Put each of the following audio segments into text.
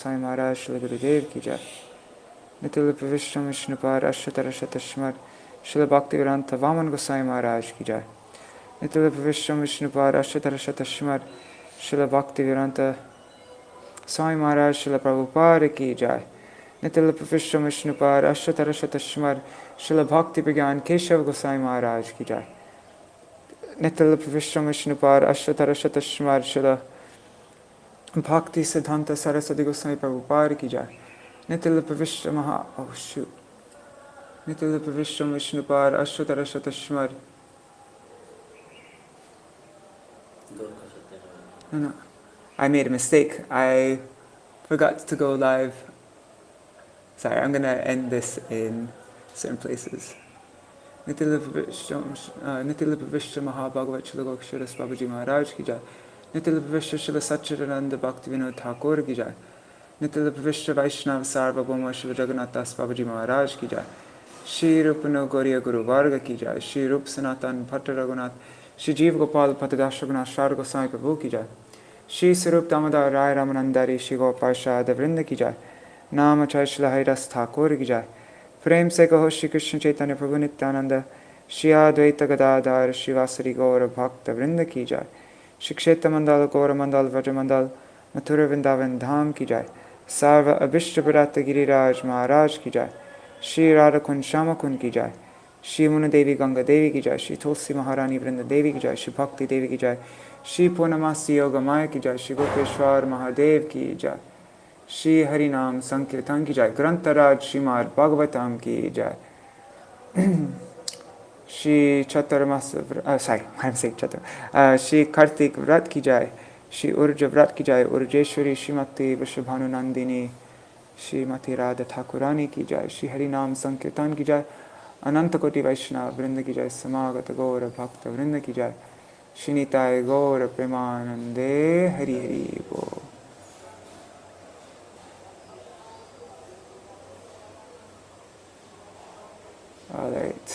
साईं महाराज श्री गुरुदेव की जय। नितिल विष्णु विष्णुपाद अष्टोत्तर शतश्मर श्री भक्तिवेदांत वामन गोसाई महाराज की जय। नितिल विष्णु विष्णुपाद अष्टोत्तर शतश्मर श्री भक्तिवेदांत स्वामी महाराज श्री प्रभुपाद की जय। नितिल विष्णु विष्णुपाद अष्टोत्तर शतश्मर श्री भक्ति विज्ञान केशव गोसाई महाराज की जय। नितिल विष्णु विष्णुपाद अष्टोत्तर शतश्मर श्री भक्ति सिद्धांत सरस्वती गोसाई प्रभुपाद की जय। Nitin Vishnu Nitin Vishnu Vishnupad अष्टोत्तर शतश्मर No, I made a mistake. I forgot to go live. Sorry, I'm going to end this in certain places. Nitil Vishnu Mahabhagavat Shila Goksharas Babaji Maharaj ki jai. Nitil Vishnu Shila Satchidananda Bhaktivinoda Thakur ki jai. Nitil Vishnu Vaishnava Sarvabhauma Shila Jagannath Das Babaji Maharaj ki jai. Shri Rupano Gauriya Guru Varga ki jai. Shri Rup Sanatan Bhatta Raghunath Shri Jeev Gopal Patadash Raghunath Shar Gosai Prabhu ki jai. Shri Sarup Damodar Rai Ramanandari Shri Gopal Shada Vrinda ki jai. Nama Chai Shila Hairas Thakur ki jai. प्रेम से कहो श्री कृष्ण चैतन्य प्रभु नित्यानंद श्री अद्वैत गदाधर श्रीवासरी गौर भक्त वृंद की जाय। श्री क्षेत्र मंडल गौर मंडल व्रज मंडल मथुरा वृंदावन धाम की जाय। सर्व अभिष्ट व्रत गिरिराज महाराज की जाय। श्री राधा कुंज श्याम कुंज की जाय। श्री मुन देवी गंगा देवी की जाय। श्री तुलसी महारानी वृंद देवी की जाय। श्री भक्ति देवी की जाय। श्री पूर्णमासी योग माया की जाय। श्री गोपेश्वर महादेव की जाय। श्री हरि नाम संकीर्तन की जाय। ग्रंथराज श्रीमद्-भागवतम की जाय। श्री चतुर्मास श्री कार्तिक व्रत की जाय। श्री उर्ज व्रत की जाय। उर्जेश्वरी श्रीमती विश्वभानुनंदिनी श्रीमती राधा ठाकुरानी की जाय। श्री हरि नाम संकीर्तन की जाय। अनंत कोटि वैष्णव वृंद की जाय। समागत गौर भक्त वृंद की जाय। श्री निताय गौर प्रेमानंदे हरि हरि बोल। All right,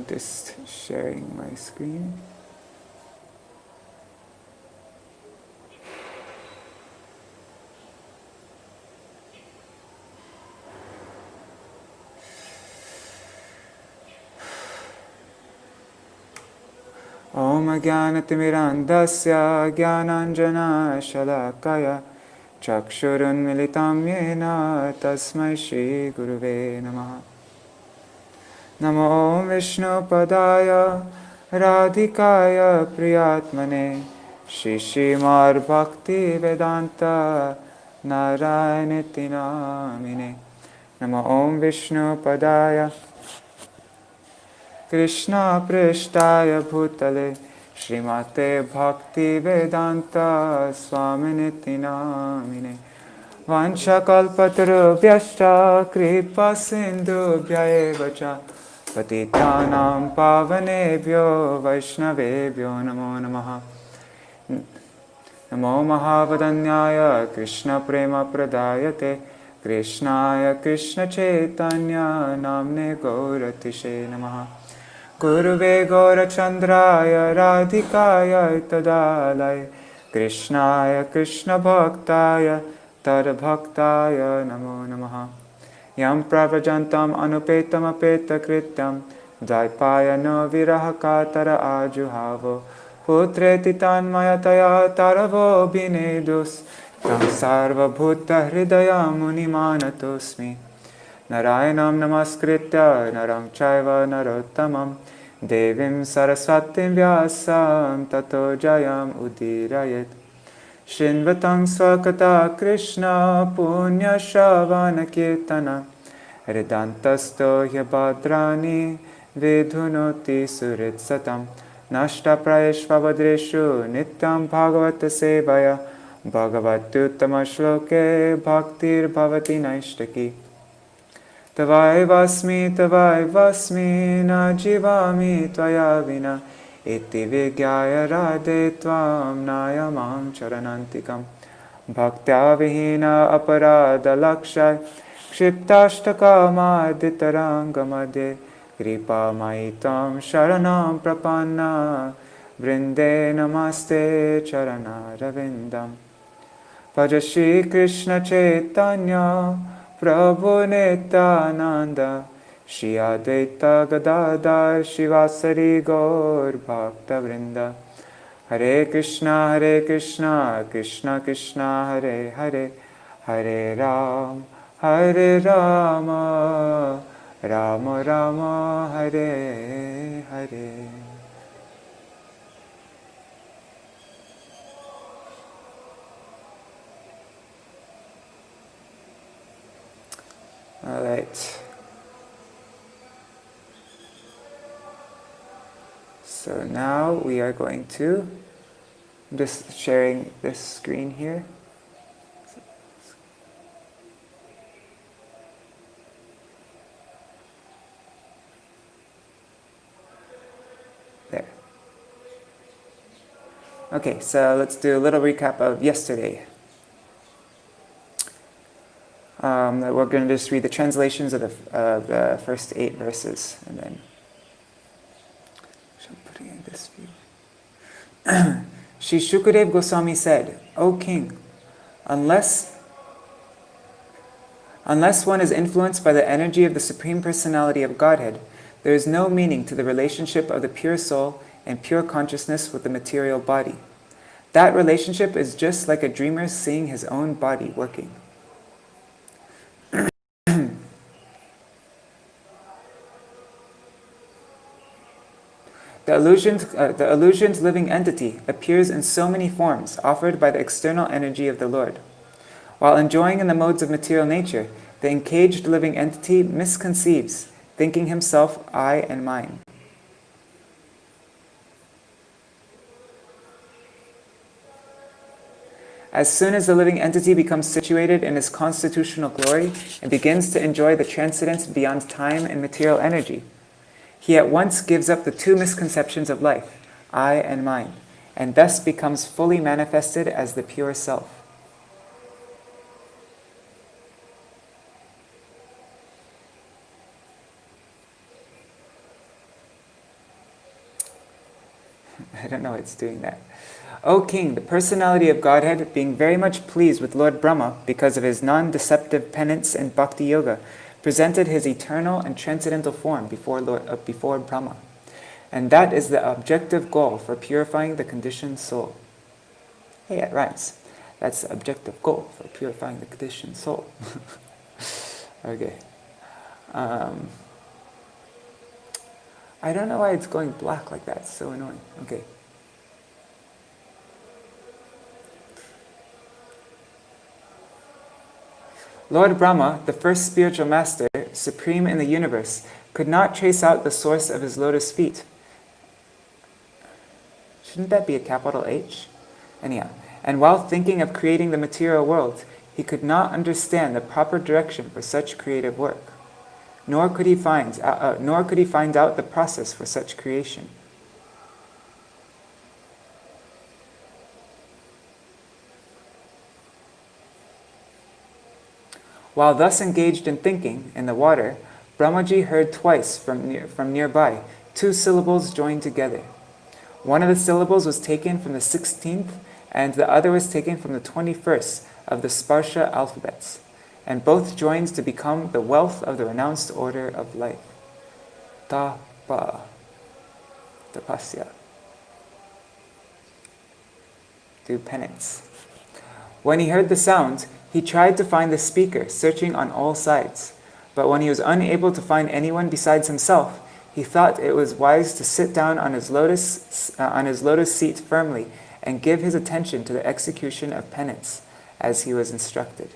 just sharing my screen. Om Jnanatimirandasya Jnananjana Shalakaya Chakshurun Militam Yena Tasmai Shri Guruve Namaha. Namo Vishnu Padaya Radhikaya Priyatmane Shri Śrīmad Bhakti Vedanta Narayaniti Namine. Namo Om Vishnu Padaya Krishna Prishtaya Bhutale Śrīmate Bhakti Vedanta Swaminiti Namine. Vanchakalpatarubhyascha kripa sindhubhya eva cha patitanam pavanebhyo vaishnavebhyo namo namaha. Namo mahavadanyaya Krishna prema pradayate Krishnaya Krishna chaitanya namne gauratishe namaha. Guruve gaurachandraya radhikaya tadalaya Krishnaya Krishna bhaktaya Tada Bhaktaya Namo Namaha. Yam Pravajantam Anupetam Apeta Krityam Daipaya no Virahakatara Ajuhavo Putreti Tanmayataya Taravo Binedus Tam Sarva Bhuta Hridaya Munimanatosmi. Narayanam Namaskritya Naram Chaiva Narottamam Devim Saraswatim Vyasam Tato Jayam Udirayet. Shinvatang Swakata Krishna Punya Shavana Kirtana Hridantasto Hyabadrani Vidhunoti Suritsatam Nashta Prayeshvavadreshu Nityam Bhagavata Sevaya Bhagavatuttama Shloke Bhaktir Bhavati Naishtaki. Tavai Vasmi Na Jivami Tvaya Vina Iti Vigyaya Radhe Tvam Nayamam Charanantikam Bhaktya Vihina Aparada Lakshay Kshiptashtaka Maditarangamadhe Kripa Maitam Sharanam Prapanna Vrinde Namaste Charana Ravindam Bhaja Shri Krishna Chaitanya Prabhu Nityananda Shri Advaita Gadadhar Shivasari Gaur Bhakta Vrinda Hare Krishna Krishna Krishna Hare Hare Hare Rama Rama Rama Hare Hare. All right. So now we are going to, I'm just sharing this screen here. There. Okay, so let's do a little recap of yesterday. We're going to just read the translations of the first 8 verses, and then I'm putting in this view. Shri Shukadev Goswami said, "O king, unless one is influenced by the energy of the Supreme Personality of Godhead, there is no meaning to the relationship of the pure soul and pure consciousness with the material body. That relationship is just like a dreamer seeing his own body working." The illusioned living entity appears in so many forms offered by the external energy of the Lord. While enjoying in the modes of material nature, the encaged living entity misconceives, thinking himself I and mine. As soon as the living entity becomes situated in his constitutional glory and begins to enjoy the transcendence beyond time and material energy, he at once gives up the 2 misconceptions of life, I and mine, and thus becomes fully manifested as the pure self. I don't know why it's doing that. O king, the personality of Godhead, being very much pleased with Lord Brahma because of his non-deceptive penance and bhakti yoga, presented his eternal and transcendental form before Brahma. And that is the objective goal for purifying the conditioned soul. Hey, it rhymes. That's the objective goal for purifying the conditioned soul. Okay. I don't know why it's going black like that. It's so annoying. Okay. Lord Brahma, the first spiritual master, supreme in the universe, could not trace out the source of his lotus feet. Shouldn't that be a capital H? Anyhow, and while thinking of creating the material world, he could not understand the proper direction for such creative work, nor could he find out the process for such creation. While thus engaged in thinking in the water, Brahmaji heard twice from nearby 2 syllables joined together. One of the syllables was taken from the 16th, and the other was taken from the 21st of the Sparsha alphabets, and both joined to become the wealth of the renounced order of life. Tapa, tapasya. Do penance. When he heard the sound, he tried to find the speaker, searching on all sides. But when he was unable to find anyone besides himself, he thought it was wise to sit down on his lotus seat firmly and give his attention to the execution of penance, as he was instructed.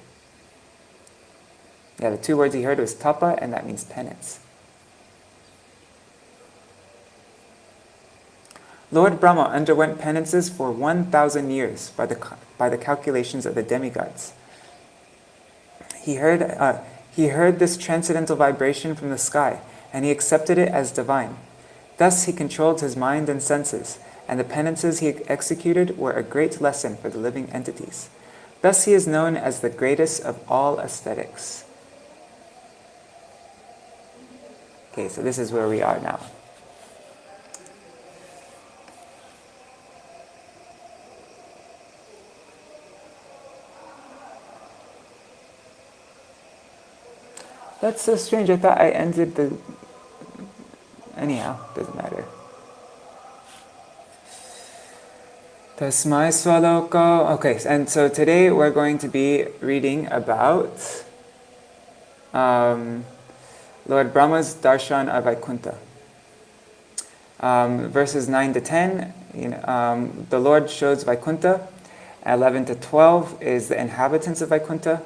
Yeah, the 2 words he heard was tapa, and that means penance. Lord Brahma underwent penances for 1,000 years by the calculations of the demigods. He heard this transcendental vibration from the sky, and he accepted it as divine. Thus he controlled his mind and senses, and the penances he executed were a great lesson for the living entities. Thus he is known as the greatest of all ascetics. Okay, so this is where we are now. That's so strange. I thought I ended the... Anyhow, doesn't matter. Tasmai Swaloko. Okay, and so today we're going to be reading about Lord Brahma's darshan of Vaikuṇṭha. Verses 9 to 10, the Lord shows Vaikuṇṭha. 11 to 12 is the inhabitants of Vaikuṇṭha.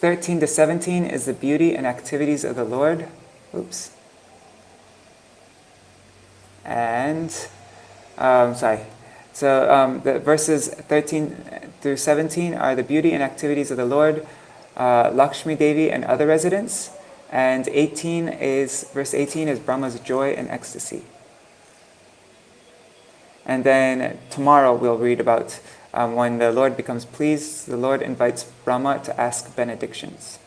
13 to 17 is the beauty and activities of the Lord. Oops. And, So the verses 13 through 17 are the beauty and activities of the Lord, Lakshmi Devi and other residents. And verse 18 is Brahma's joy and ecstasy. And then tomorrow we'll read about when the Lord becomes pleased, the Lord invites Brahma to ask benedictions.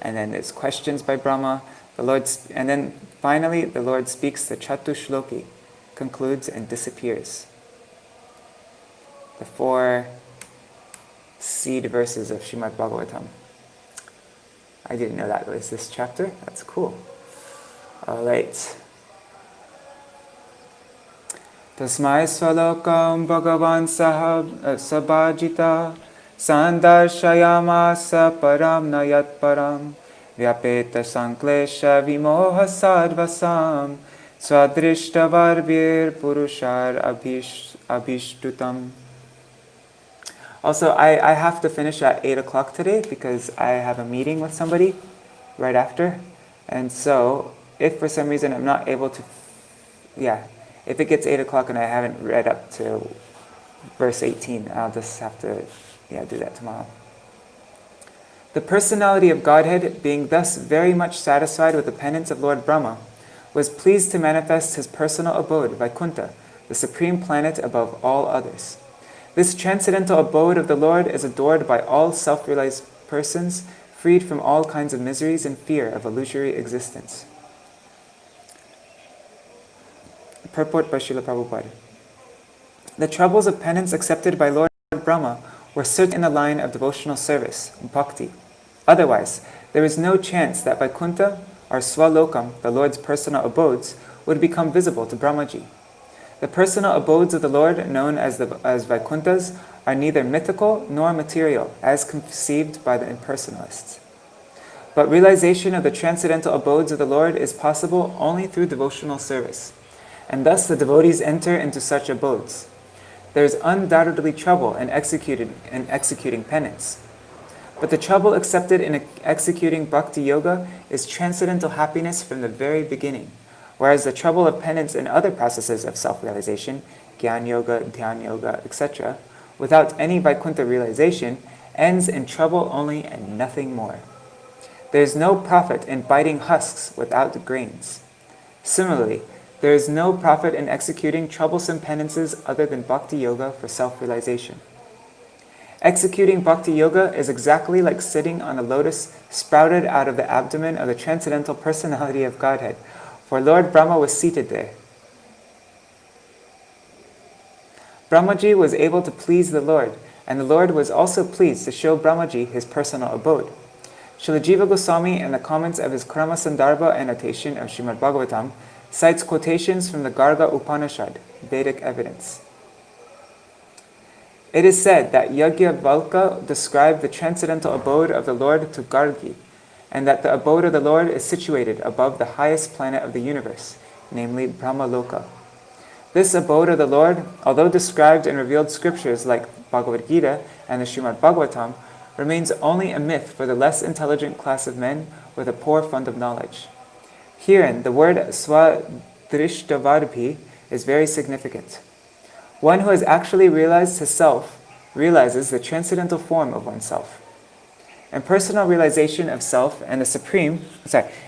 And then there's questions by Brahma. And then finally the Lord speaks the Chatushloki, concludes and disappears. The 4 seed verses of Śrīmad-Bhāgavatam. I didn't know that was this chapter. That's cool. All right. Tasmai Swalokam Bhagavan Sabhajita Sandarshayamasa Param Nayat Param Vyapeta Sanklesha Vimoha Sadvasam Swadrishtavarvir Purushar Abhishtutam. Also, I have to finish at 8 o'clock today because I have a meeting with somebody right after. And so, if for some reason I'm not able to, if it gets 8 o'clock and I haven't read up to verse 18, I'll just have to, do that tomorrow. The personality of Godhead, being thus very much satisfied with the penance of Lord Brahma, was pleased to manifest his personal abode, Vaikuṇṭha, the supreme planet above all others. This transcendental abode of the Lord is adored by all self-realized persons, freed from all kinds of miseries and fear of illusory existence. Purport by Srila Prabhupada. The troubles of penance accepted by Lord Brahma were certain in the line of devotional service, bhakti. Otherwise, there is no chance that Vaikuṇṭha, or Swalokam, the Lord's personal abodes, would become visible to Brahmaji. The personal abodes of the Lord, known as Vaikuṇṭhas, are neither mythical nor material, as conceived by the impersonalists. But realization of the transcendental abodes of the Lord is possible only through devotional service, and thus the devotees enter into such abodes. There is undoubtedly trouble in executing penance. But the trouble accepted in executing bhakti yoga is transcendental happiness from the very beginning, whereas the trouble of penance in other processes of self-realization, Gyan Yoga, Dhyan Yoga, etc., without any Vaikuṇṭha realization, ends in trouble only and nothing more. There is no profit in biting husks without grains. Similarly, there is no profit in executing troublesome penances other than bhakti yoga for self-realization. Executing bhakti yoga is exactly like sitting on a lotus sprouted out of the abdomen of the transcendental personality of Godhead, for Lord Brahma was seated there. Brahmaji was able to please the Lord, and the Lord was also pleased to show Brahmaji his personal abode. Srila Jiva Goswami, in the comments of his Krama Sandarbha annotation of Śrīmad-Bhāgavatam, cites quotations from the Garga Upanishad, Vedic evidence. It is said that Yajnavalkya described the transcendental abode of the Lord to Gargi, and that the abode of the Lord is situated above the highest planet of the universe, namely Brahmaloka. This abode of the Lord, although described in revealed scriptures like Bhagavad Gita and the Śrīmad-Bhāgavatam, remains only a myth for the less intelligent class of men with a poor fund of knowledge. Herein, the word swadrishtavarbhi is very significant. One who has actually realized his self realizes the transcendental form of oneself. Impersonal realization of self and the Supreme,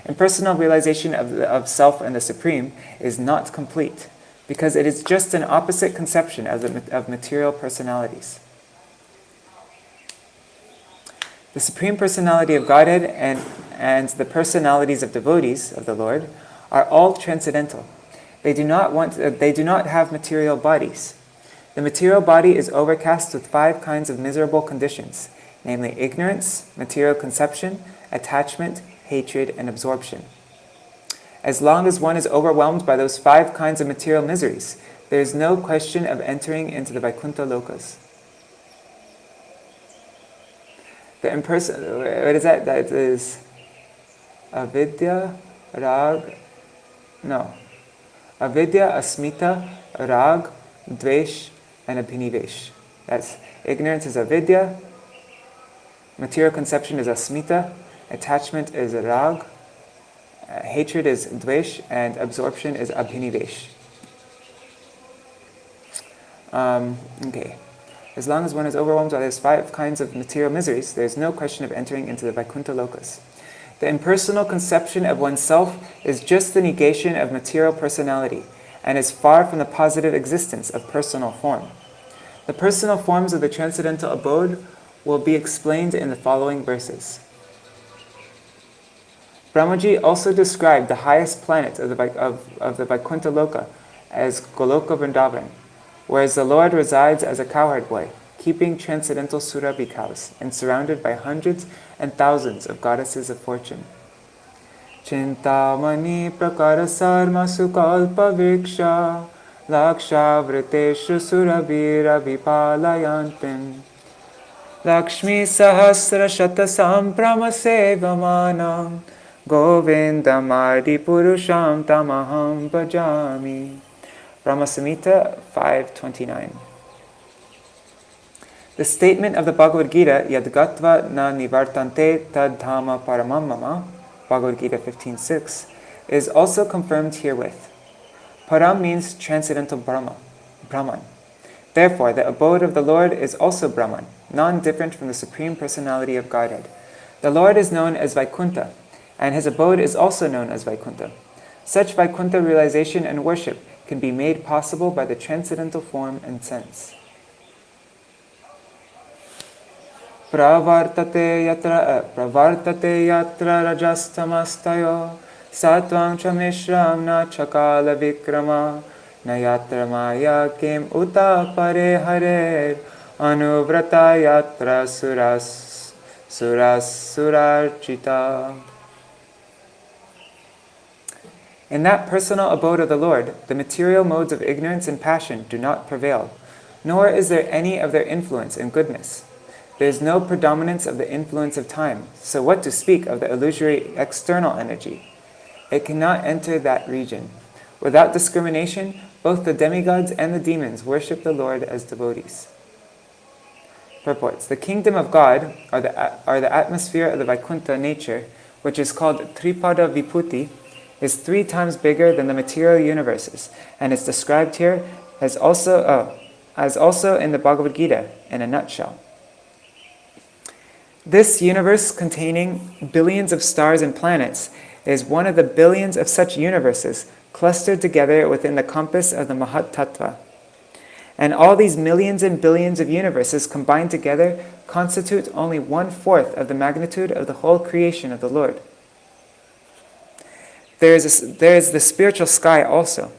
impersonal realization of self and the Supreme is not complete, because it is just an opposite conception of material personalities. The Supreme Personality of Godhead and the personalities of devotees of the Lord are all transcendental. They do not have material bodies. The material body is overcast with 5 kinds of miserable conditions: namely ignorance, material conception, attachment, hatred, and absorption. As long as one is overwhelmed by those 5 kinds of material miseries, there is no question of entering into the Vaikuṇṭha lokas. The impersonal, what is that? That is avidya, rag, no. Avidya, asmita, rag, dvesh, and abhinivesh. That's ignorance is avidya, material conception is asmita, attachment is rag, hatred is dvesh, and absorption is abhinivesh. Okay. As long as one is overwhelmed by those 5 kinds of material miseries, there is no question of entering into the Vaikuṇṭha lokas. The impersonal conception of oneself is just the negation of material personality, and is far from the positive existence of personal form. The personal forms of the transcendental abode will be explained in the following verses. Brahmaji also described the highest planet of the Vaikuṇṭha loka as Goloka Vrindavan, whereas the Lord resides as a cowherd boy, keeping transcendental surabhi cows, and surrounded by hundreds and thousands of goddesses of fortune. Chintamani prakara sarma sukalpa viksha laksha vriteshu surabhira vipalayantim Lakshmi sahasra shata samprama sevamanam govindamadi purusham tamaham bhajami. Brahma Samhita 5.29. The statement of the Bhagavad Gita, Yadgatva na nivartante tad dhamma paramam mama, Bhagavad Gita 15.6, is also confirmed herewith. Param means transcendental Brahman. Therefore, the abode of the Lord is also Brahman, non-different from the Supreme Personality of Godhead. The Lord is known as Vaikuṇṭha, and his abode is also known as Vaikuṇṭha. Such Vaikuṇṭha realization and worship can be made possible by the transcendental form and sense. Pravartate yatra rajastamastayo satvang chamishram na chakala vikrama na yatra maya kim uta pare harer anuvrata yatra surarchita. In that personal abode of the Lord, the material modes of ignorance and passion do not prevail, nor is there any of their influence and goodness. There is no predominance of the influence of time, so what to speak of the illusory external energy? It cannot enter that region. Without discrimination, both the demigods and the demons worship the Lord as devotees. Purports. The kingdom of God, or the atmosphere of the Vaikuṇṭha nature, which is called Tripada Vibhuti, is 3 times bigger than the material universes, and is described here as also in the Bhagavad Gita in a nutshell. This universe, containing billions of stars and planets, is one of the billions of such universes clustered together within the compass of the Mahat Tattva. And all these millions and billions of universes combined together constitute only 1/4 of the magnitude of the whole creation of the Lord. There is the spiritual sky also.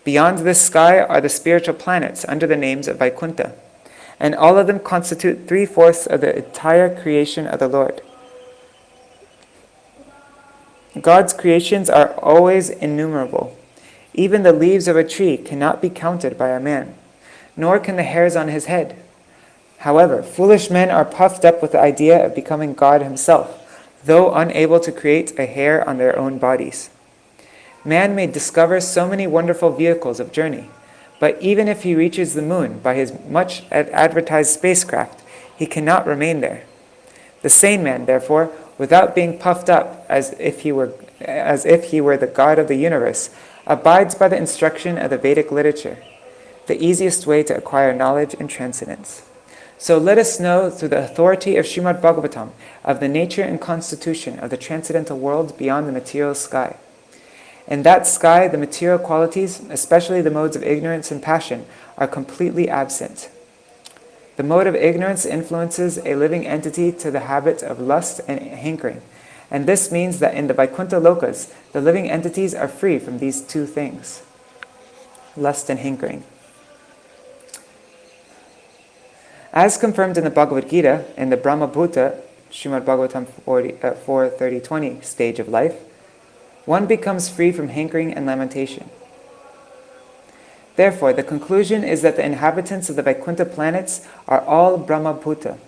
Beyond this sky are the spiritual planets under the names of Vaikuṇṭha, and all of them constitute 3/4 of the entire creation of the Lord. God's creations are always innumerable. Even the leaves of a tree cannot be counted by a man, nor can the hairs on his head. However, foolish men are puffed up with the idea of becoming God himself, though unable to create a hair on their own bodies. Man may discover so many wonderful vehicles of journey, but even if he reaches the moon by his much advertised spacecraft, he cannot remain there. The sane man, therefore, without being puffed up as if he were the God of the universe, abides by the instruction of the Vedic literature, the easiest way to acquire knowledge and transcendence. So let us know through the authority of Śrīmad-Bhāgavatam of the nature and constitution of the transcendental world beyond the material sky. In that sky, the material qualities, especially the modes of ignorance and passion, are completely absent. The mode of ignorance influences a living entity to the habit of lust and hankering, and this means that in the Vaikuṇṭha lokas, the living entities are free from these 2 things, lust and hankering. As confirmed in the Bhagavad Gita, in the Brahmā Śrīmad-Bhāgavatam 4:30-20 stage of life, one becomes free from hankering and lamentation. Therefore, the conclusion is that the inhabitants of the Vaikuṇṭha planets are all Brahmā.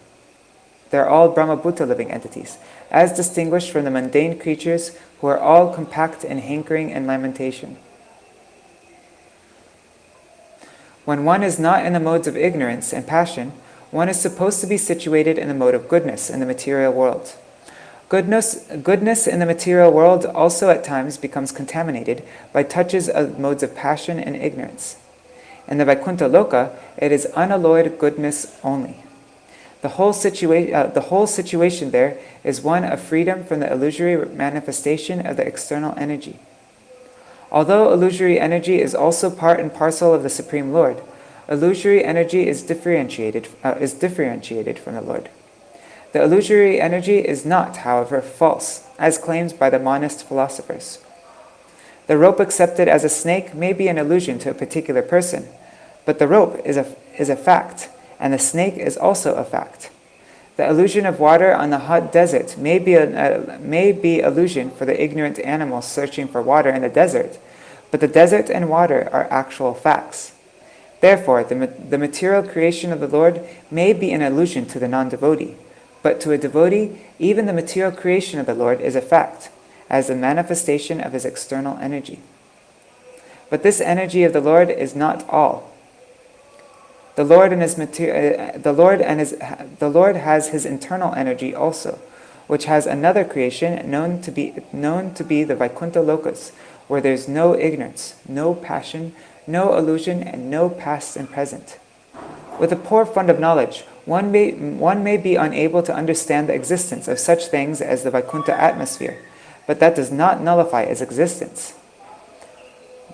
They're all Brahmā living entities, as distinguished from the mundane creatures who are all compact in hankering and lamentation. When one is not in the modes of ignorance and passion, one is supposed to be situated in the mode of goodness in the material world. Goodness in the material world also at times becomes contaminated by touches of modes of passion and ignorance. In the Vaikuṇṭha Loka, it is unalloyed goodness only. The whole situation there is one of freedom from the illusory manifestation of the external energy. Although illusory energy is also part and parcel of the Supreme Lord, illusory energy is differentiated from the Lord. The illusory energy is not, however, false, as claimed by the monist philosophers. The rope accepted as a snake may be an illusion to a particular person, but the rope is a fact, and the snake is also a fact. The illusion of water on the hot desert may be illusion for the ignorant animals searching for water in the desert, but the desert and water are actual facts. Therefore, the material creation of the Lord may be an illusion to the non-devotee, but to a devotee, even the material creation of the Lord is a fact, as the manifestation of his external energy. But this energy of the Lord is not all. The Lord has his internal energy also, which has another creation known to be the Vaikuṇṭha Lokas, where there is no ignorance, no passion, no illusion, and no past and present. With a poor fund of knowledge, one may be unable to understand the existence of such things as the Vaikuṇṭha atmosphere, but that does not nullify its existence.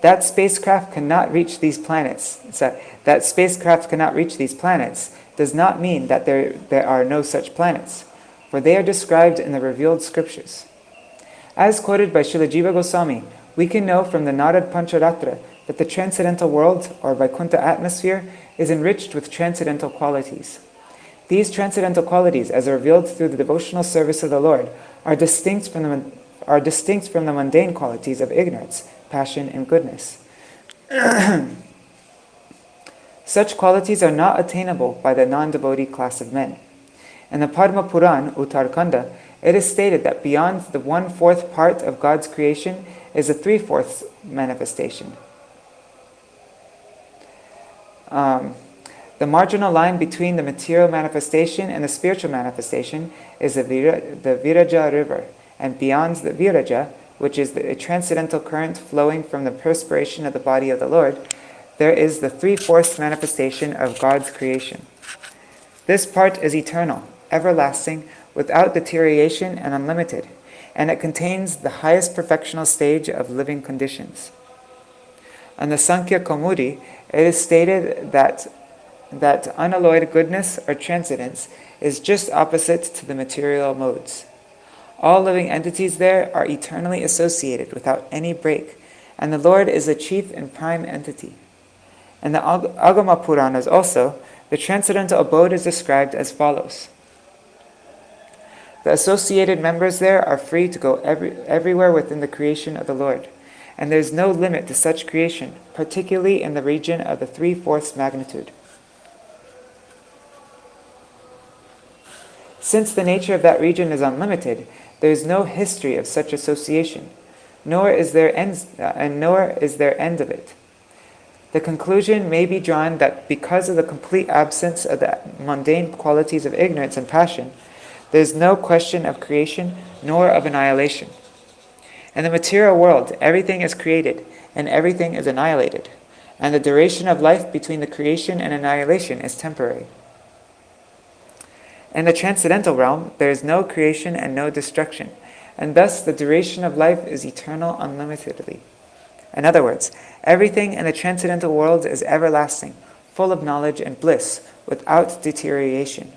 That spacecraft cannot reach these planets. Does not mean that there are no such planets, for they are described in the revealed scriptures. As quoted by Srila Jiva Goswami, we can know from the Narad Pancharatra that the transcendental world, or Vaikuṇṭha atmosphere, is enriched with transcendental qualities. These transcendental qualities, as revealed through the devotional service of the Lord, are distinct from the mundane qualities of ignorance, passion, and goodness. Such qualities are not attainable by the non-devotee class of men. In the Padma Puran, Uttarkanda, it is stated that beyond the 1/4 part of God's creation is a 3/4 manifestation. The marginal line between the material manifestation and the spiritual manifestation is the Viraja river, and beyond the Viraja, which is a transcendental current flowing from the perspiration of the body of the Lord, there is the 3/4 manifestation of God's creation. This part is eternal, everlasting, without deterioration, and unlimited, and it contains the highest perfectional stage of living conditions. On the Sankhya Kaumudi, it is stated that unalloyed goodness or transcendence is just opposite to the material modes. All living entities there are eternally associated without any break, and the Lord is the chief and prime entity. In the Agama Puranas also, the transcendental abode is described as follows. The associated members there are free to go everywhere within the creation of the Lord, and there is no limit to such creation, particularly in the region of the 3/4 magnitude. Since the nature of that region is unlimited, there is no history of such association, nor is there end of it. The conclusion may be drawn that because of the complete absence of the mundane qualities of ignorance and passion, there is no question of creation nor of annihilation. In the material world, everything is created and everything is annihilated, and the duration of life between the creation and annihilation is temporary. In the transcendental realm, there is no creation and no destruction, and thus the duration of life is eternal unlimitedly. In other words, everything in the transcendental world is everlasting, full of knowledge and bliss, without deterioration.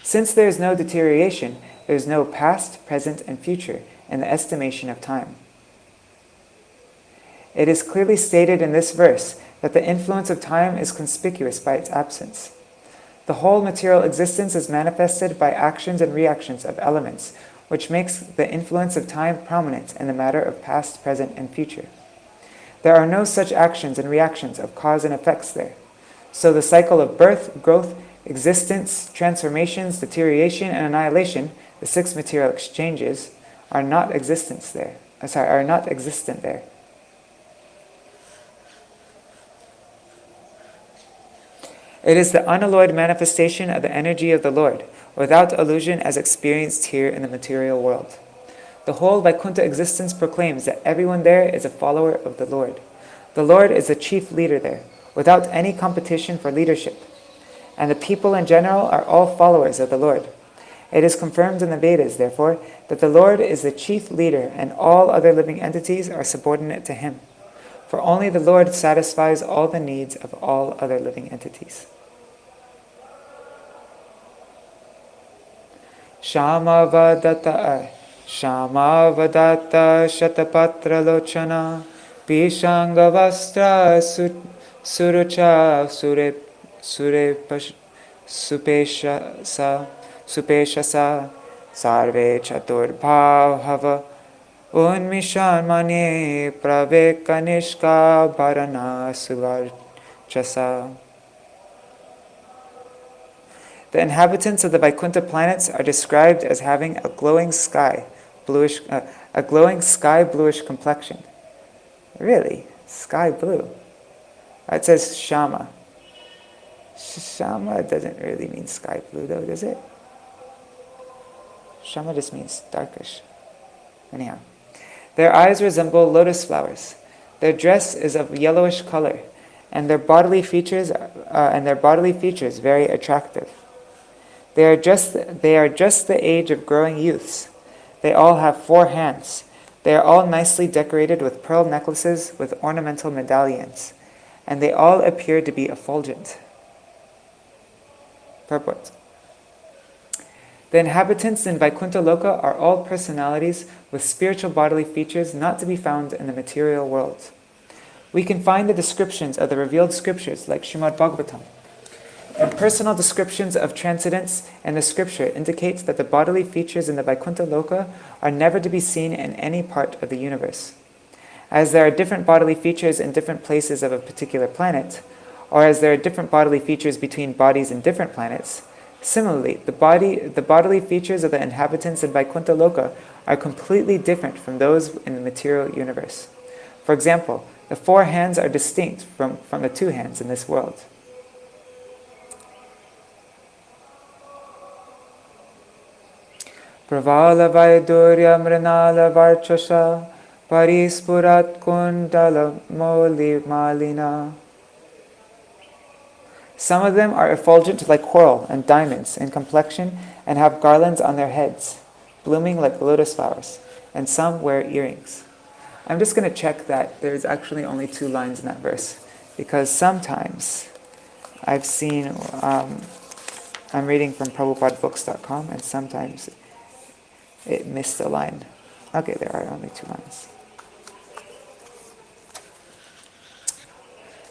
Since there is no deterioration, there is no past, present, and future in the estimation of time. It is clearly stated in this verse that the influence of time is conspicuous by its absence. The whole material existence is manifested by actions and reactions of elements, which makes the influence of time prominent in the matter of past, present, and future. There are no such actions and reactions of cause and effects there. So the cycle of birth, growth, existence, transformations, deterioration, and annihilation, the 6 material exchanges, are not existent there. It is the unalloyed manifestation of the energy of the Lord, without illusion as experienced here in the material world. The whole Vaikuṇṭha existence proclaims that everyone there is a follower of the Lord. The Lord is the chief leader there, without any competition for leadership. And the people in general are all followers of the Lord. It is confirmed in the Vedas, therefore, that the Lord is the chief leader and all other living entities are subordinate to him. For only the Lord satisfies all the needs of all other living entities. Shamavadata Shatapatra Lochana Pishangavastra Surucha Supeshasa Sarve Chaturbhava Unmishan Mane Pravekanishka Bharana Suvarchasa. The inhabitants of the Vaikuṇṭha planets are described as having a glowing sky bluish complexion. Really? Sky blue? It says Shama. Shama doesn't really mean sky blue though, does it? Shama just means darkish. Anyhow, their eyes resemble lotus flowers. Their dress is of yellowish color, and their bodily features very attractive. They are just the age of growing youths. They all have 4 hands. They are all nicely decorated with pearl necklaces with ornamental medallions, and they all appear to be effulgent. Purport. The inhabitants in Vaikuṇṭha Loka are all personalities with spiritual bodily features not to be found in the material world. We can find the descriptions of the revealed scriptures like Śrīmad-Bhāgavatam. Impersonal descriptions of transcendence in the scripture indicates that the bodily features in the Vaikuṇṭha Loka are never to be seen in any part of the universe. As there are different bodily features in different places of a particular planet, or as there are different bodily features between bodies in different planets, similarly, the bodily features of the inhabitants in Vaikuṇṭha Loka are completely different from those in the material universe. For example, the 4 hands are distinct from the 2 hands in this world. Pravala Vaidurya Mrinala Varchasha Parispurat Kundala Moli Malina. Some of them are effulgent like coral and diamonds in complexion and have garlands on their heads, blooming like lotus flowers, and some wear earrings. I'm just going to check that there's actually only 2 lines in that verse, because sometimes I've seen, I'm reading from PrabhupadaBooks.com, and sometimes it missed a line. Okay, there are only 2 lines.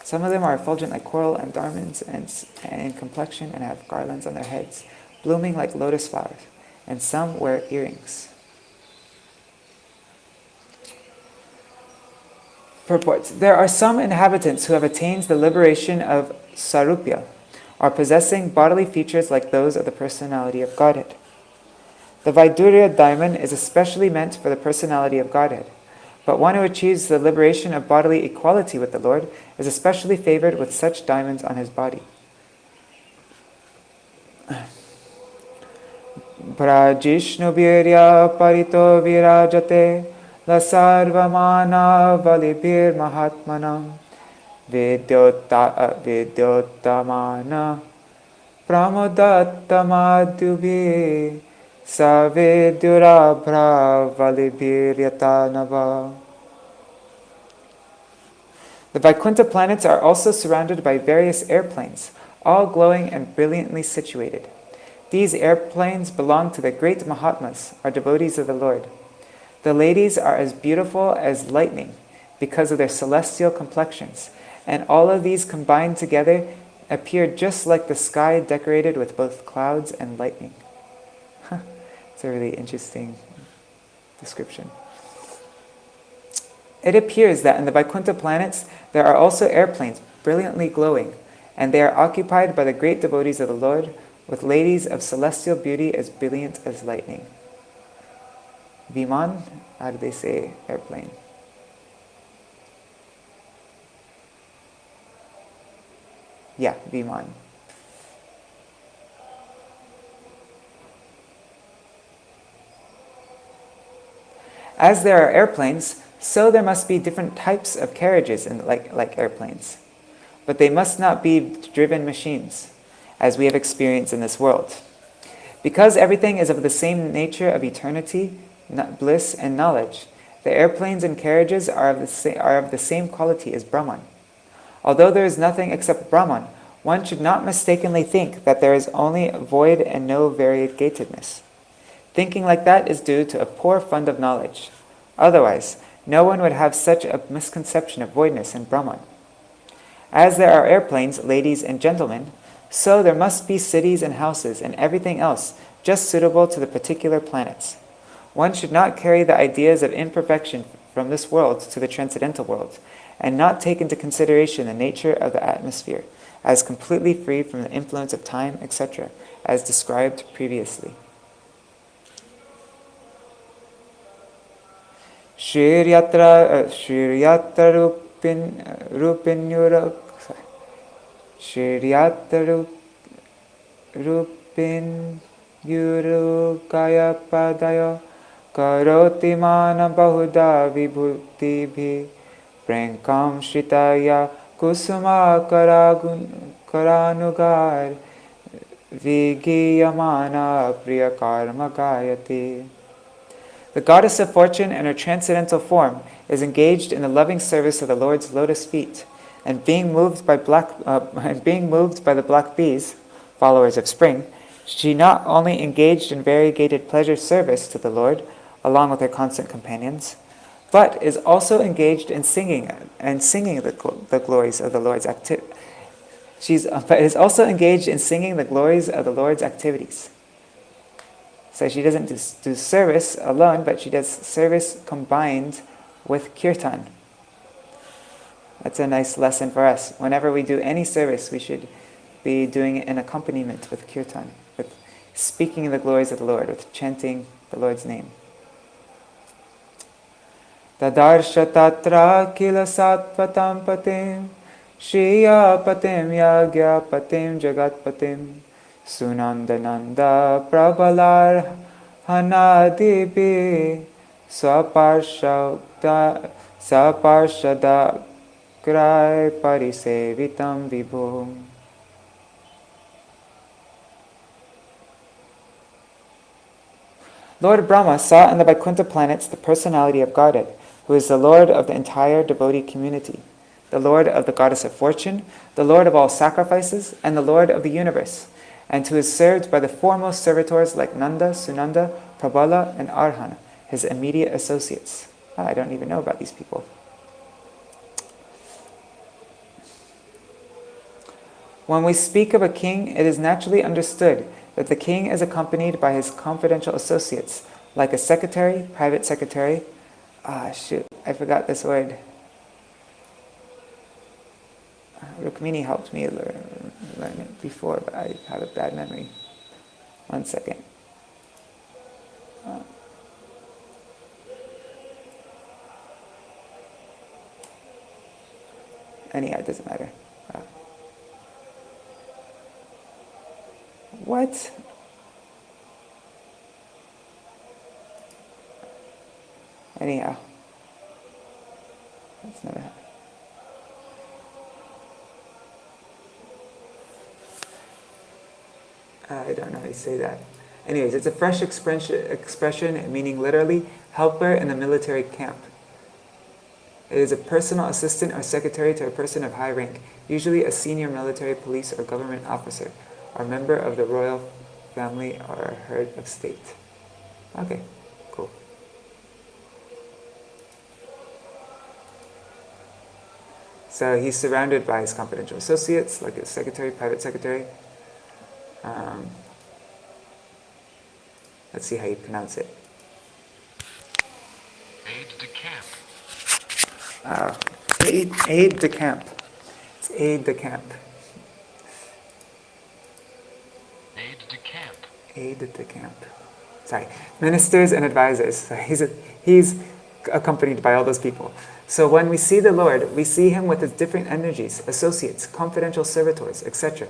Some of them are effulgent like coral and diamonds and in complexion and have garlands on their heads, blooming like lotus flowers, and some wear earrings. Purport. There are some inhabitants who have attained the liberation of sarupya, or possessing bodily features like those of the personality of Godhead. The Vaidurya diamond is especially meant for the personality of Godhead, but one who achieves the liberation of bodily equality with the Lord is especially favored with such diamonds on his body. Brajishnu virya parito virajate la sarvamana valibhir mahatmanam vidyottamana pramodattamadhyubhi Savidyurabhra valibhiryatanava. The Vaikuṇṭha planets are also surrounded by various airplanes, all glowing and brilliantly situated. These airplanes belong to the great Mahatmas, or devotees of the Lord. The ladies are as beautiful as lightning because of their celestial complexions, and all of these combined together appeared just like the sky decorated with both clouds and lightning. It's a really interesting description. It appears that in the Vaikuṇṭha planets there are also airplanes brilliantly glowing, and they are occupied by the great devotees of the Lord, with ladies of celestial beauty as brilliant as lightning. Viman, how do they say airplane? Yeah, Viman. As there are airplanes, so there must be different types of carriages like airplanes. But they must not be driven machines, as we have experienced in this world. Because everything is of the same nature of eternity, bliss, and knowledge, the airplanes and carriages are of the same quality as Brahman. Although there is nothing except Brahman, one should not mistakenly think that there is only void and no variegatedness. Thinking like that is due to a poor fund of knowledge. Otherwise, no one would have such a misconception of voidness in Brahman. As there are airplanes, ladies, and gentlemen, so there must be cities and houses and everything else just suitable to the particular planets. One should not carry the ideas of imperfection from this world to the transcendental world, and not take into consideration the nature of the atmosphere as completely free from the influence of time, etc., as described previously. Shriryatra rupin yurukaya padayo karoti mana bahuda vibhuti bhi prankam shritaya kusuma karanugar vigiyamana priya karma gayati. The goddess of fortune in her transcendental form is engaged in the loving service of the Lord's lotus feet, and being moved by the black bees, followers of spring, she not only engaged in variegated pleasure service to the Lord, along with her constant companions, but is also engaged in singing the glories of the Lord's activities. But is also engaged in singing the glories of the Lord's activities. So she doesn't do service alone, but she does service combined with kirtan. That's a nice lesson for us. Whenever we do any service, we should be doing it in accompaniment with kirtan, with speaking the glories of the Lord, with chanting the Lord's name. Tadarsha tatra kila satpatam patim shriya patim yagya patim jagat patim Sunandananda Prabhalar Hanadibi Saparshada Krai Parisevitam Vibhum. Lord Brahma saw in the Vaikuṇṭha planets the personality of Godhead, who is the Lord of the entire devotee community, the Lord of the goddess of fortune, the Lord of all sacrifices, and the Lord of the universe, and who is served by the foremost servitors like Nanda, Sunanda, Prabhala, and Arhana, his immediate associates. I don't even know about these people. When we speak of a king, it is naturally understood that the king is accompanied by his confidential associates, like a secretary, private secretary. I forgot this word. Rukmini helped me learn it before, but I have a bad memory. 1 second. Anyhow, it doesn't matter. What? Anyhow. That's never happened. I don't know how you say that. Anyways, it's a fresh expression meaning literally helper in the military camp. It is a personal assistant or secretary to a person of high rank, usually a senior military, police, or government officer, or member of the royal family or a head of state. Okay, cool. So he's surrounded by his confidential associates, like his secretary, private secretary. Let's see how you pronounce it. Aide de camp. Aide de camp. It's aide de camp. Aide de camp. Aide de camp. Sorry, ministers and advisors. So he's accompanied by all those people. So when we see the Lord, we see him with his different energies, associates, confidential servitors, etc.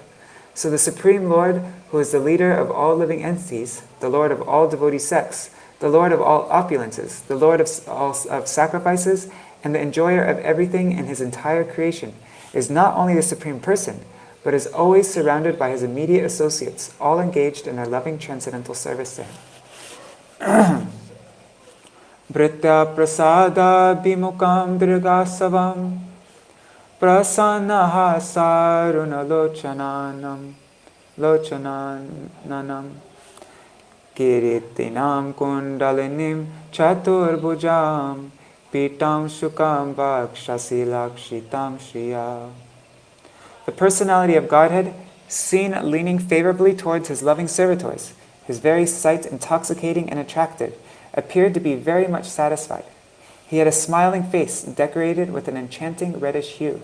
So the Supreme Lord, who is the leader of all living entities, the Lord of all devotee sects, the Lord of all opulences, the Lord of sacrifices, and the enjoyer of everything in his entire creation, is not only the Supreme Person, but is always surrounded by his immediate associates, all engaged in their loving transcendental service to him. Bhritya prasada bimukam dirgasavam prasannaha saruna lochananam kiritinam kundalinim chaturbhujam pitam shukam vakshasilakshitam shriya. The personality of Godhead, seen leaning favorably towards his loving servitors, his very sight intoxicating and attractive, appeared to be very much satisfied. He had a smiling face decorated with an enchanting reddish hue.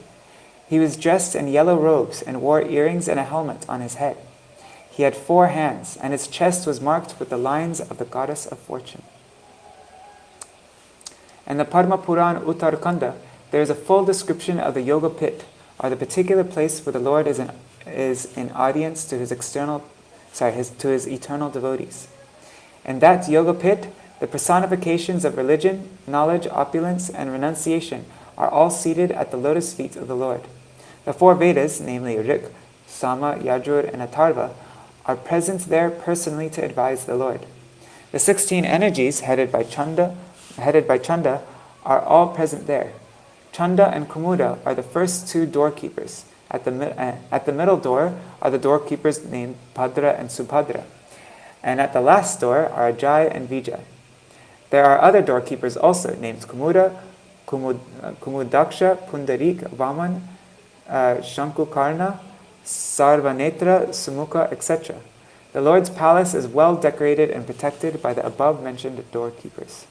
He was dressed in yellow robes and wore earrings and a helmet on his head. He had 4 hands, and his chest was marked with the lines of the goddess of fortune. In the Padma Puran Uttarkanda, there is a full description of the Yoga Pit, or the particular place where the Lord is in audience to his eternal devotees. In that Yoga Pit, the personifications of religion, knowledge, opulence, and renunciation are all seated at the lotus feet of the Lord. The 4 Vedas, namely Rik, Sama, Yajur, and Atharva, are present there personally to advise the Lord. The 16 energies, headed by Chanda, are all present there. Chanda and Kumuda are the first 2 doorkeepers. At the middle door are the doorkeepers named Bhadra and Subhadra. And at the last door are Ajay and Vijay. There are other doorkeepers also named Kumuda, Kumudaksha, Pundarik, Vaman, Shankukarna, Sarvanetra, Sumukha, etc. The Lord's palace is well decorated and protected by the above-mentioned doorkeepers.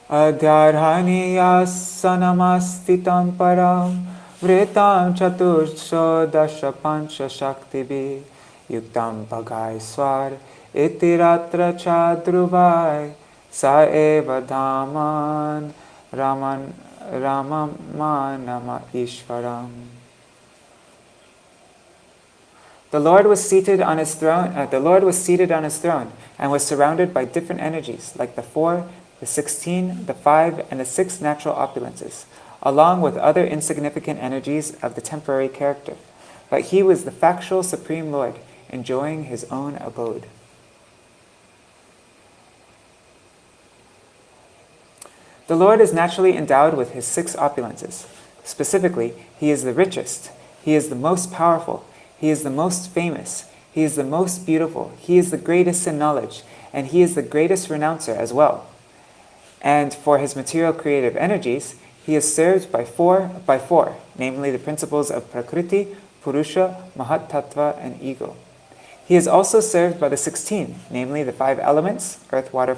Adhyarhaniyasanamasthītam param vritam chatursho dasha pancha shaktibi yuktam bhagaiswar itiratra chadruvai sa eva dhaman ramamanama ishvaram. The Lord was seated on his throne. And was surrounded by different energies, like the 4, the 16, the 5, and the 6 natural opulences, along with other insignificant energies of the temporary character. But he was the factual Supreme Lord, enjoying his own abode. The Lord is naturally endowed with his 6 opulences. Specifically, he is the richest, he is the most powerful, he is the most famous, he is the most beautiful, he is the greatest in knowledge, and he is the greatest renouncer as well. And for his material creative energies, he is served by four, namely the principles of Prakriti, Purusha, Mahat-tattva, and Ego. He is also served by the 16, namely the 5 elements, earth, water,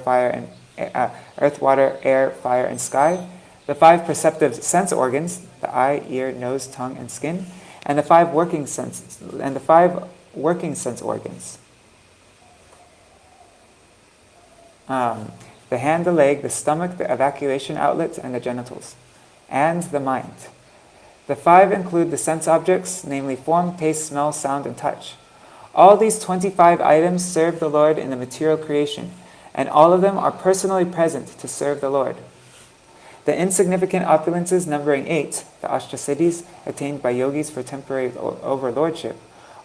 air, fire, and sky, the 5 perceptive sense organs, the eye, ear, nose, tongue, and skin, and the 5 working sense organs. The hand, the leg, the stomach, the evacuation outlets, and the genitals, and the mind. The 5 include the sense objects, namely form, taste, smell, sound, and touch. All these 25 items serve the Lord in the material creation, and all of them are personally present to serve the Lord. The insignificant opulences numbering 8, the Ashtasiddhis attained by yogis for temporary overlordship,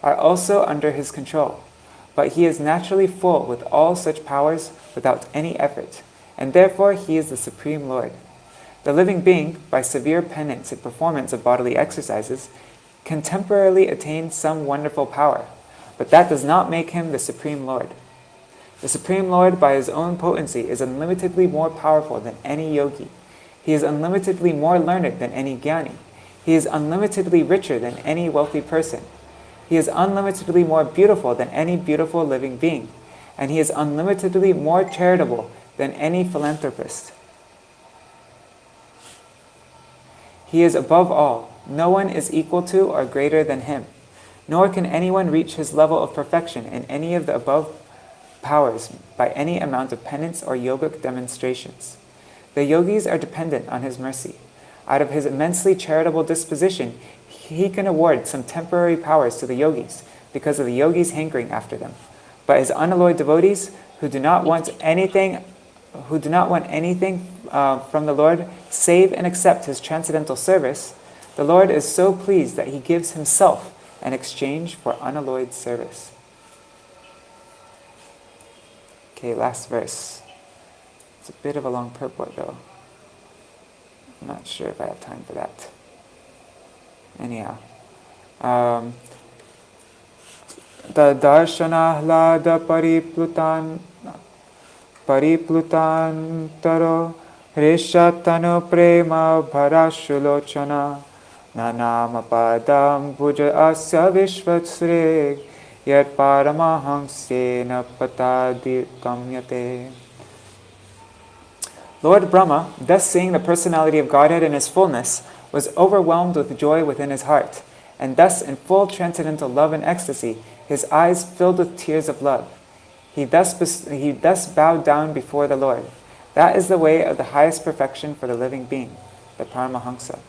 are also under his control. But he is naturally full with all such powers without any effort, and therefore he is the Supreme Lord. The living being, by severe penance and performance of bodily exercises, can temporarily attain some wonderful power, but that does not make him the Supreme Lord. The Supreme Lord, by his own potency, is unlimitedly more powerful than any yogi. He is unlimitedly more learned than any jnani. He is unlimitedly richer than any wealthy person. He is unlimitedly more beautiful than any beautiful living being. And he is unlimitedly more charitable than any philanthropist. He is above all. No one is equal to or greater than him. Nor can anyone reach his level of perfection in any of the above powers by any amount of penance or yogic demonstrations. The yogis are dependent on his mercy. Out of his immensely charitable disposition, he can award some temporary powers to the yogis because of the yogis' hankering after them. But his unalloyed devotees who do not want anything from the Lord save and accept his transcendental service, the Lord is so pleased that he gives himself in exchange for unalloyed service. Okay, last verse. It's a bit of a long purport though. I'm not sure if I have time for that. Anyhow. The darśana hlada pariplutantaro rishatano prema bharashulochana nanamapadam bhuja asya vishvatsre yat paramahangsena patadikamyate. Lord Brahmā, thus seeing the personality of Godhead in his fullness, was overwhelmed with joy within his heart, and thus in full transcendental love and ecstasy, his eyes filled with tears of love. He thus bowed down before the Lord. That is the way of the highest perfection for the living being, the Paramahamsa.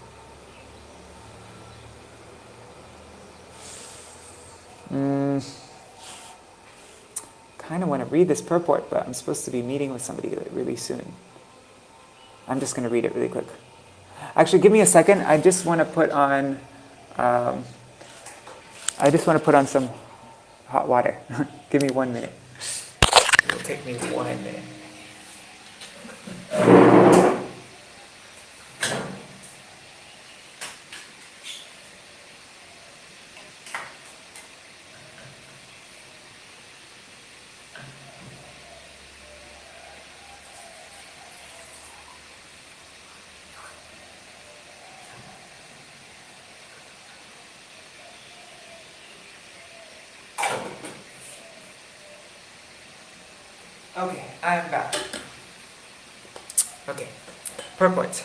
Kind of want to read this purport, but I'm supposed to be meeting with somebody really soon. I'm just going to read it really quick. Actually, give me a second. I just want to put on some hot water. Give me 1 minute. It will take me 1 minute. Okay, I am back. Okay, purport.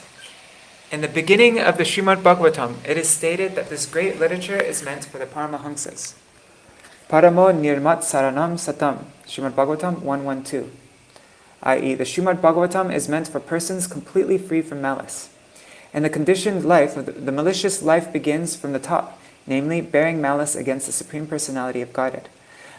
In the beginning of the Śrīmad-Bhāgavatam, it is stated that this great literature is meant for the Paramahamsas. Paramo nirmat saranam satam, Śrīmad-Bhāgavatam 112. I.e., the Śrīmad-Bhāgavatam is meant for persons completely free from malice. And the conditioned life of the malicious life begins from the top, namely bearing malice against the Supreme Personality of Godhead.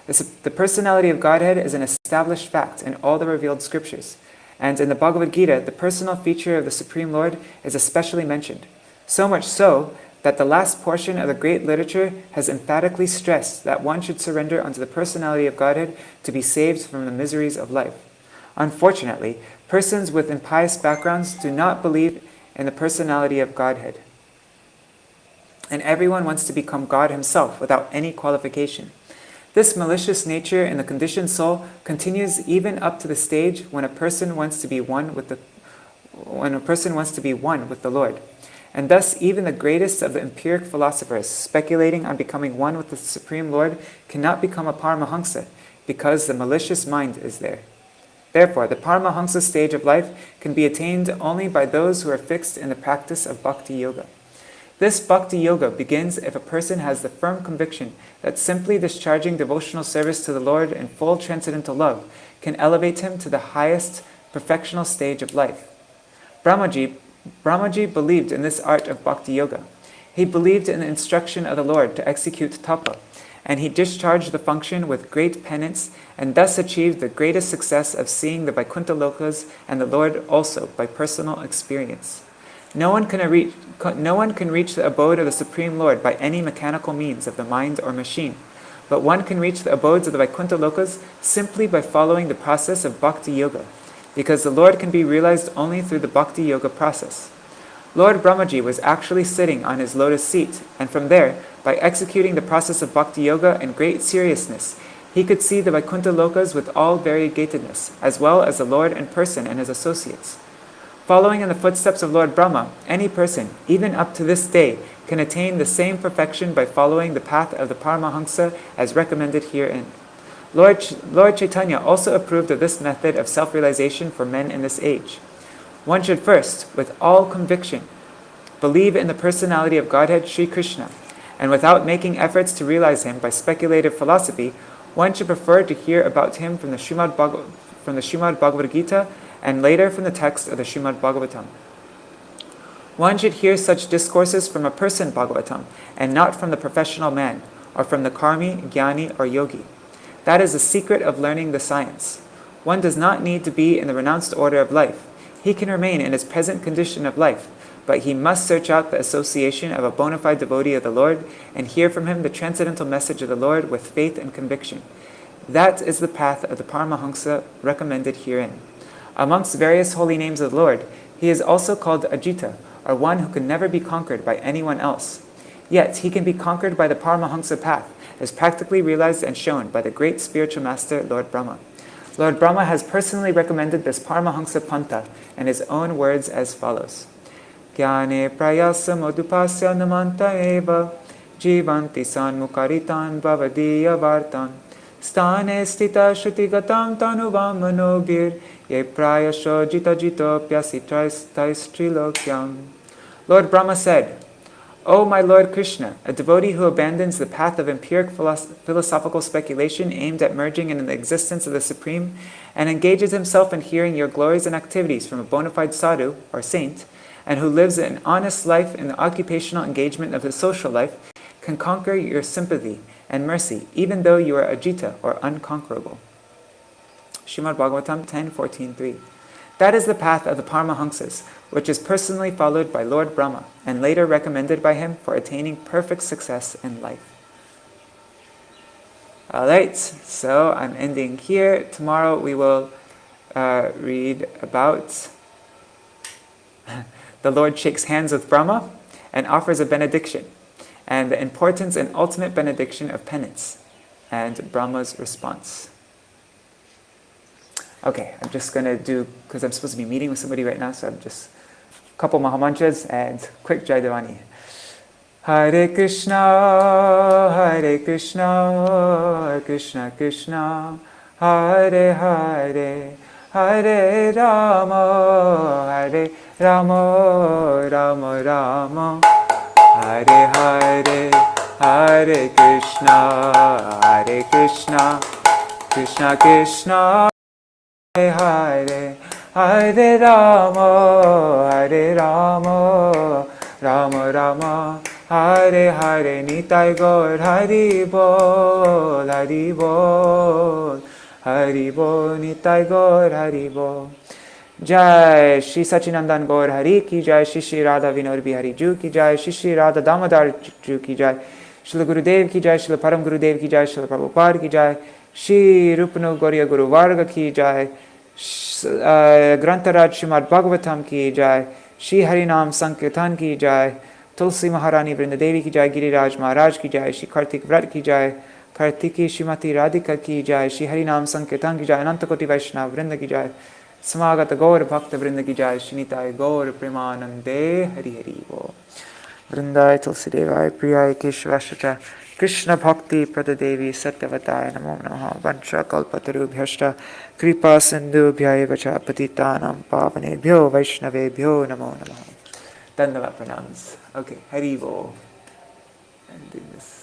The personality of Godhead is an established fact in all the revealed scriptures, and in the Bhagavad Gita, the personal feature of the Supreme Lord is especially mentioned, so much so that the last portion of the great literature has emphatically stressed that one should surrender unto the personality of Godhead to be saved from the miseries of life. Unfortunately, persons with impious backgrounds do not believe in the personality of Godhead, and everyone wants to become God himself without any qualification. This malicious nature in the conditioned soul continues even up to the stage when a person wants to be one with the Lord. And thus even the greatest of the empiric philosophers, speculating on becoming one with the Supreme Lord, cannot become a Paramahamsa, because the malicious mind is there. Therefore, the Paramahamsa stage of life can be attained only by those who are fixed in the practice of Bhakti Yoga. This Bhakti Yoga begins if a person has the firm conviction that simply discharging devotional service to the Lord in full transcendental love can elevate him to the highest perfectional stage of life. Brahmāji believed in this art of Bhakti Yoga. He believed in the instruction of the Lord to execute tapa, and he discharged the function with great penance and thus achieved the greatest success of seeing the Vaikuṇṭha lokas and the Lord also by personal experience. No one can reach the abode of the Supreme Lord by any mechanical means of the mind or machine, but one can reach the abodes of the Vaikuṇṭha lokas simply by following the process of Bhakti Yoga, because the Lord can be realized only through the Bhakti Yoga process. Lord Brahmāji was actually sitting on his lotus seat, and from there, by executing the process of Bhakti Yoga in great seriousness, he could see the Vaikuṇṭha lokas with all variegatedness, as well as the Lord in person and his associates. Following in the footsteps of Lord Brahma, any person, even up to this day, can attain the same perfection by following the path of the Paramahamsa as recommended herein. Lord Chaitanya also approved of this method of self-realization for men in this age. One should first, with all conviction, believe in the personality of Godhead Sri Krishna, and without making efforts to realize him by speculative philosophy, one should prefer to hear about him from the Śrīmad-Bhāgavad Gita and later from the text of the Śrīmad-Bhāgavatam. One should hear such discourses from a person Bhagavatam and not from the professional man, or from the karmi, jnani, or yogi. That is the secret of learning the science. One does not need to be in the renounced order of life. He can remain in his present condition of life, but he must search out the association of a bona fide devotee of the Lord and hear from him the transcendental message of the Lord with faith and conviction. That is the path of the Paramahamsa recommended herein. Amongst various holy names of the Lord, he is also called Ajita, or one who can never be conquered by anyone else. Yet he can be conquered by the Paramahamsa path, as practically realized and shown by the great spiritual master, Lord Brahma. Lord Brahma has personally recommended this Paramahamsa Pantha in his own words as follows. Jnane prayasa modupasya namanta eva jivanti sanmukaritan bhavadiya vartan stane stita shrutigatam tanuvam manogir ye prayasho jita jito pyasi trilokyam. Lord Brahma said, O my Lord Krishna, a devotee who abandons the path of empiric philosophical speculation aimed at merging in the existence of the Supreme and engages himself in hearing your glories and activities from a bona fide sadhu, or saint, and who lives an honest life in the occupational engagement of his social life, can conquer your sympathy and mercy, even though you are ajita, or unconquerable. Śrīmad-Bhāgavatam 10.14.3. That is the path of the Paramahamsas, which is personally followed by Lord Brahma, and later recommended by him for attaining perfect success in life. Alright, so I'm ending here. Tomorrow we will read about the Lord shakes hands with Brahma and offers a benediction, and the importance and ultimate benediction of penance, and Brahma's response. Okay, I'm just going to do, because I'm supposed to be meeting with somebody right now, so I'm just a couple Mahamantras and quick Jai Devani. Hare Krishna, Krishna Krishna, Hare Hare, Hare Rama, Rama Rama, Hare Hare, Hare Krishna, Krishna Krishna, Hare Hare Rama, Rama Rama, Hare Hare. Nitai Gaur Hari Bol, Hari Bol, Hari Bol, Nitai Gaur Hari Bol. Jai Shri Sachinandan Gaur Hari ki Jai, Shri Shri Radha Vinod Bihari Ju ki Jai, Shri Shri Radha Damodar Ju ki Jai, Shri Gurudev ki Jai, Shri Param Gurudev ki Jai, Shri Prabhupada ki Jai, Shri Rupanu Gauriya Guru Varga ki Jai, Grantharaj Śrīmad-Bhāgavatam ki Jai, Shri Harinam Sankirtan ki Jai, Tulsi Maharani Vrindadevi ki Jai, Giriraj Maharaj ki Jai, Shri Kartik Vrat ki Jai, Kartiki Shrimati Radhika ki Jai, Shri Harinam Sankirtan ki Jai, Anantakoti Vaishnava Vrinda ki Jai, Samagata Gaur Bhakta Vrinda ki Jai, Shinitai Gaur Premanande Hari Hari Bo. Vrindai Tulsi Devai Priyai Keshvashacha Krishna Bhakti Pradadevi Satyavataya Namo Namaha Vancha Kalpatarubhyashta Kripa Sindhubhyaya Vacha Patitanam Pavanebhyo Vaishnavebhyo Namo Namaha. Dandava pranams. Okay, Hari Bo. And doing this.